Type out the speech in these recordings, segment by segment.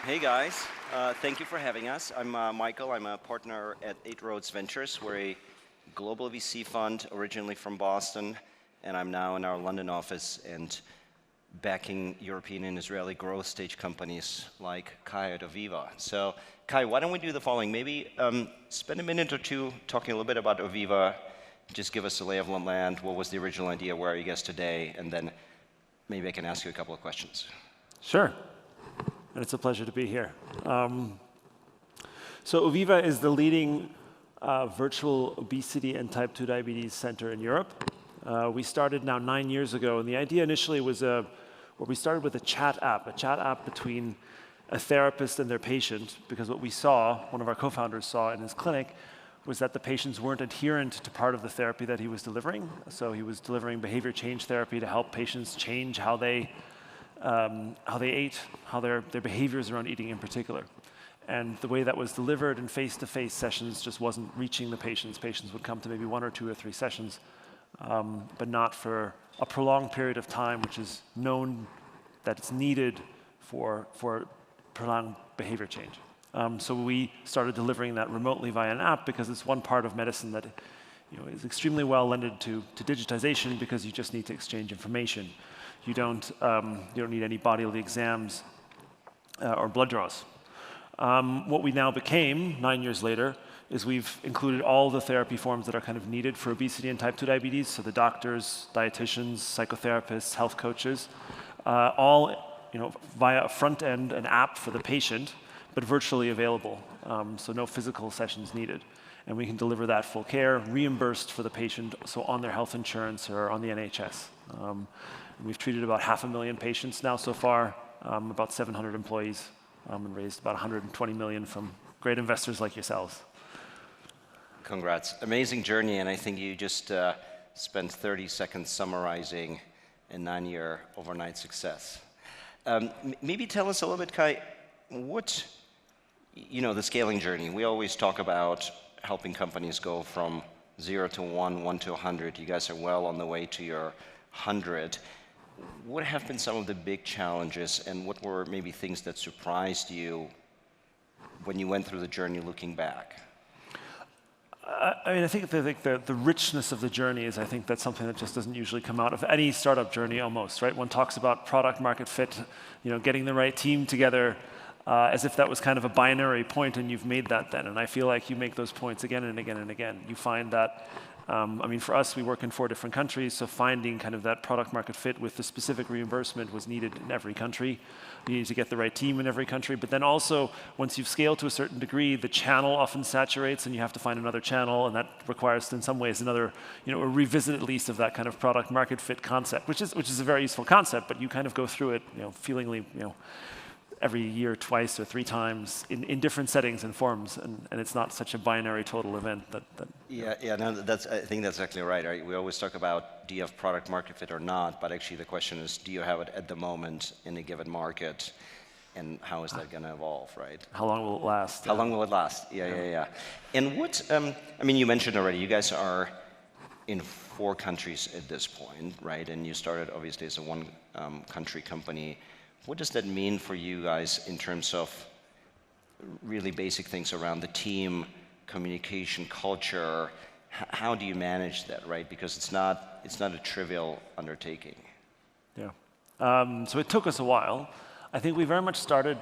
Hey guys, thank you for having us. I'm Michael. I'm a partner at Eight Roads Ventures. We're a global VC fund originally from Boston, and I'm now in our London office and backing European and Israeli growth stage companies like Kai at Oviva. So Kai, why don't we do the following? Maybe spend a minute or two talking a little bit about Oviva. Just give us a lay of the land. What was the original idea? Where are you guys today? And then maybe I can ask you a couple of questions. Sure. And it's a pleasure to be here. So Oviva is the leading virtual obesity and type 2 diabetes center in Europe. We started now 9 years ago, and the idea initially was we started with a chat app between a therapist and their patient, because what we saw, one of our co-founders saw in his clinic, was that the patients weren't adherent to part of the therapy that he was delivering. So he was delivering behavior change therapy to help patients change how they ate, how their behaviors around eating in particular. And the way that was delivered in face-to-face sessions just wasn't reaching the patients. Patients would come to maybe 1 or 2 or 3 sessions, but not for a prolonged period of time, which is known that it's needed for prolonged behavior change. So we started delivering that remotely via an app, because it's one part of medicine that is extremely well lended to digitization, because you just need to exchange information. You don't need any bodily exams or blood draws. What we now became 9 years later is we've included all the therapy forms that are kind of needed for obesity and type 2 diabetes. So the doctors, dietitians, psychotherapists, health coaches, all via a front end, an app for the patient, but virtually available. So no physical sessions needed. And we can deliver that full care, reimbursed for the patient, so on their health insurance or on the NHS. We've treated about 500,000 patients now so far, about 700 employees, and raised about 120 million from great investors like yourselves. Congrats. Amazing journey, and I think you just spent 30 seconds summarizing a 9-year overnight success. Maybe tell us a little bit, Kai, what, the scaling journey. We always talk about helping companies go from 0 to 1 to 100. You guys are well on the way to your 100. What have been some of the big challenges, and what were maybe things that surprised you when you went through the journey looking back? I think the richness of the journey is, I think that's something that just doesn't usually come out of any startup journey almost, right? One talks about product market fit, getting the right team together, as if that was kind of a binary point and you've made that then. And I feel like you make those points again and again and again. You find that, for us, we work in 4 different countries, so finding kind of that product market fit with the specific reimbursement was needed in every country. You need to get the right team in every country, but then also, once you've scaled to a certain degree, the channel often saturates and you have to find another channel, and that requires, in some ways, another, a revisit at least of that kind of product market fit concept, which is a very useful concept, but you kind of go through it, feelingly, every year, twice or 3 times in different settings and forms, and it's not such a binary total event. I think that's exactly right. We always talk about, do you have product market fit or not, but actually the question is, do you have it at the moment in a given market, and how is that going to evolve, right? How long will it last? How long will it last? Yeah. And what, you mentioned already, you guys are in 4 countries at this point, right? And you started obviously as a one country company. What does that mean for you guys in terms of really basic things around the team, communication, culture? How do you manage that, right? Because it's not a trivial undertaking. Yeah. So it took us a while. I think we very much started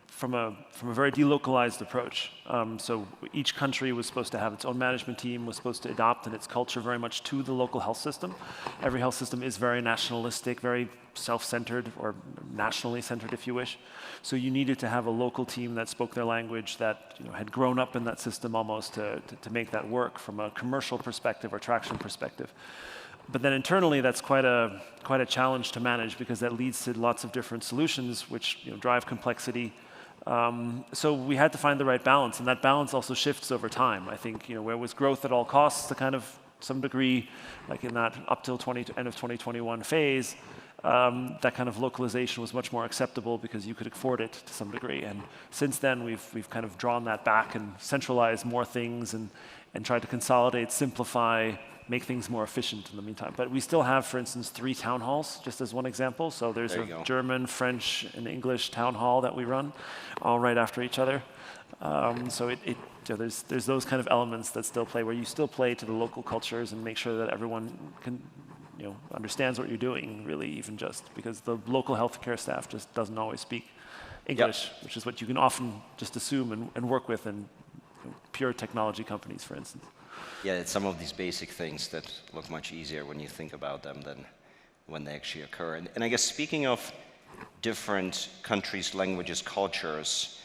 from a very delocalized approach. So each country was supposed to have its own management team, was supposed to adopt in its culture very much to the local health system. Every health system is very nationalistic, very self-centered, or nationally centered, if you wish. So you needed to have a local team that spoke their language, that had grown up in that system almost to make that work from a commercial perspective or traction perspective. But then internally, that's quite a challenge to manage, because that leads to lots of different solutions, which drive complexity. So we had to find the right balance, and that balance also shifts over time. I think where was growth at all costs, to kind of some degree, like in that up till end of 2021 phase, that kind of localization was much more acceptable because you could afford it to some degree. And since then, we've kind of drawn that back and centralized more things and tried to consolidate, simplify, make things more efficient in the meantime. But we still have, for instance, 3 town halls, just as one example. So there's There a you go. German, French, and English town hall that we run, all right after each other. So there's those kind of elements that still play, where you still play to the local cultures and make sure that everyone can, understands what you're doing, really, even just because the local healthcare staff just doesn't always speak English, which is what you can often just assume and work with in pure technology companies, for instance. Yeah, it's some of these basic things that look much easier when you think about them than when they actually occur. And I guess speaking of different countries, languages, cultures,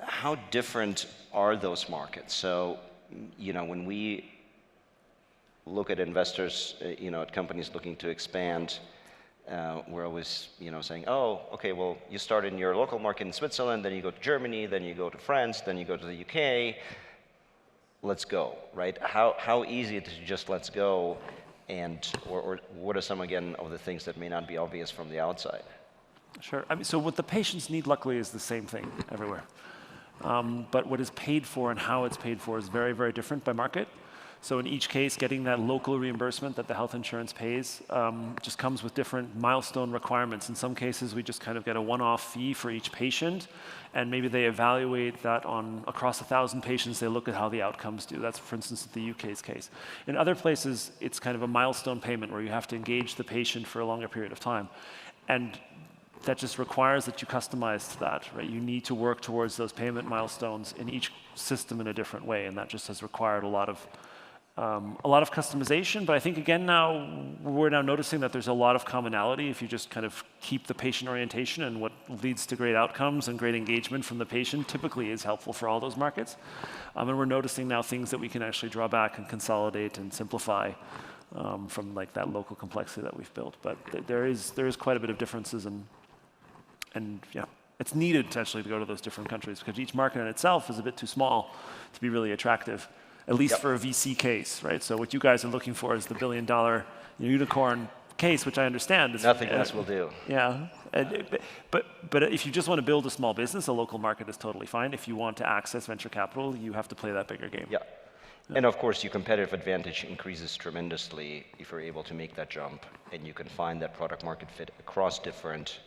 how different are those markets? So, when we look at investors, at companies looking to expand, we're always, saying, oh, okay, well, you start in your local market in Switzerland, then you go to Germany, then you go to France, then you go to the UK. Let's go, right? How easy it is to just let's go, or what are some, again, of the things that may not be obvious from the outside? Sure. So what the patients need, luckily, is the same thing everywhere. But what is paid for and how it's paid for is very, very different by market. So in each case, getting that local reimbursement that the health insurance pays just comes with different milestone requirements. In some cases, we just kind of get a one-off fee for each patient, and maybe they evaluate that across 1,000 patients, they look at how the outcomes do. That's, for instance, the UK's case. In other places, it's kind of a milestone payment where you have to engage the patient for a longer period of time. And that just requires that you customize to that, right? You need to work towards those payment milestones in each system in a different way, and that just has required a lot of customization. But I think, again, we're now noticing that there's a lot of commonality if you just kind of keep the patient orientation, and what leads to great outcomes and great engagement from the patient typically is helpful for all those markets. And we're noticing now things that we can actually draw back and consolidate and simplify from like that local complexity that we've built. But there is quite a bit of differences, and yeah, it's needed potentially to go to those different countries, because each market in itself is a bit too small to be really attractive, at least for a VC case, right? So what you guys are looking for is the billion-dollar unicorn case, which I understand. Nothing less will do. Yeah, but if you just want to build a small business, a local market is totally fine. If you want to access venture capital, you have to play that bigger game. Yeah. And of course, your competitive advantage increases tremendously if you're able to make that jump, and you can find that product market fit across different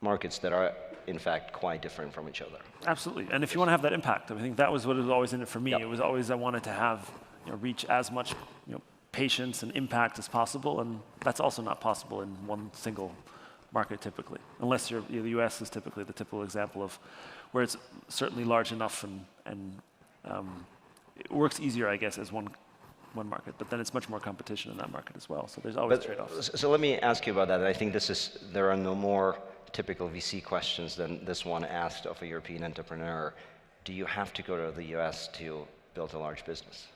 markets that are, in fact, quite different from each other. Absolutely. And if you want to have that impact, I think that was what was always in it for me. It was always I wanted to have, reach as much patients and impact as possible, and that's also not possible in one single market typically, unless the US is typically the typical example of where it's certainly large enough and it works easier, I guess, as one market, but then it's much more competition in that market as well. So there's always trade-offs. So let me ask you about that. I think there are no more typical VC questions than this one asked of a European entrepreneur. Do you have to go to the US to build a large business?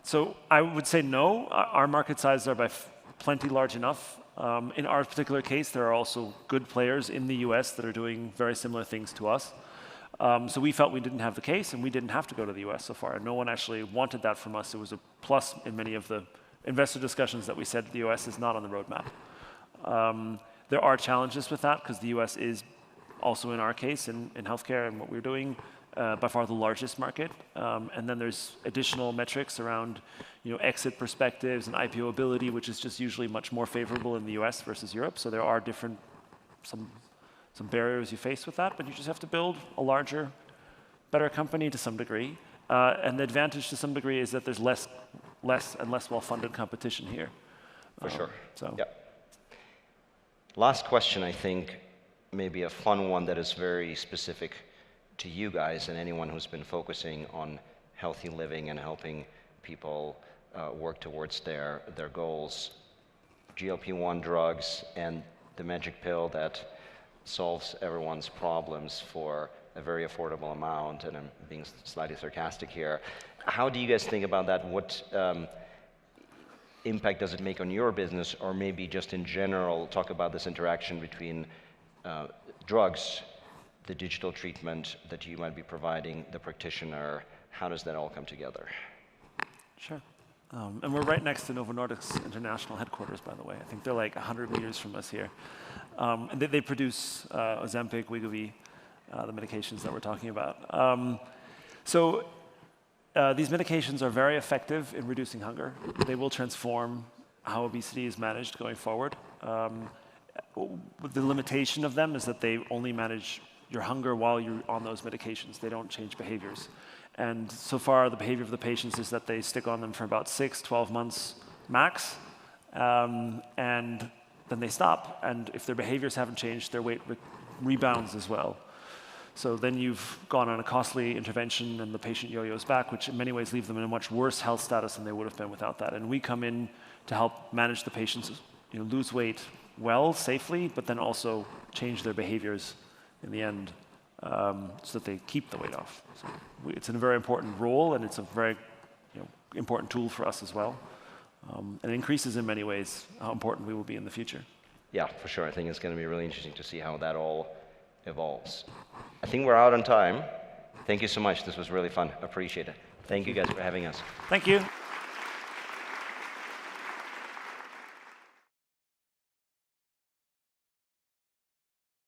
So I would say no. Our market sizes are by plenty large enough. In our particular case, there are also good players in the US that are doing very similar things to us. So we felt we didn't have the case, and we didn't have to go to the US so far. No one actually wanted that from us. It was a plus in many of the investor discussions that we said the US is not on the roadmap. There are challenges with that, because the US is also, in our case, in healthcare and what we're doing, by far the largest market. And then there's additional metrics around exit perspectives and IPO ability, which is just usually much more favorable in the US versus Europe. So there are some barriers you face with that, but you just have to build a larger, better company to some degree. And the advantage to some degree is that there's less and less well-funded competition here. For sure. So. Yeah. Last question, I think, maybe a fun one that is very specific to you guys and anyone who's been focusing on healthy living and helping people work towards their goals. GLP-1 drugs and the magic pill that solves everyone's problems for a very affordable amount, and I'm being slightly sarcastic here. How do you guys think about that? What impact does it make on your business, or maybe just in general, talk about this interaction between drugs, the digital treatment that you might be providing, the practitioner? How does that all come together? Sure. And we're right next to Novo Nordisk's international headquarters, by the way. I think they're like 100 meters from us here. And they produce Ozempic, Wegovy, the medications that we're talking about. So These medications are very effective in reducing hunger. They will transform how obesity is managed going forward. The limitation of them is that they only manage your hunger while you're on those medications. They don't change behaviors. And so far, the behavior of the patients is that they stick on them for about 6, 12 months max, and then they stop. And if their behaviors haven't changed, their weight rebounds as well. So then you've gone on a costly intervention and the patient yo-yos back, which in many ways leaves them in a much worse health status than they would have been without that. And we come in to help manage the patients, lose weight well, safely, but then also change their behaviors in the end so that they keep the weight off. So it's a very important role, and it's a very important tool for us as well. And it increases in many ways how important we will be in the future. Yeah, for sure. I think it's going to be really interesting to see how that all evolves. I think we're out on time. Thank you so much. This was really fun. Appreciate it. Thank you guys for having us. Thank you.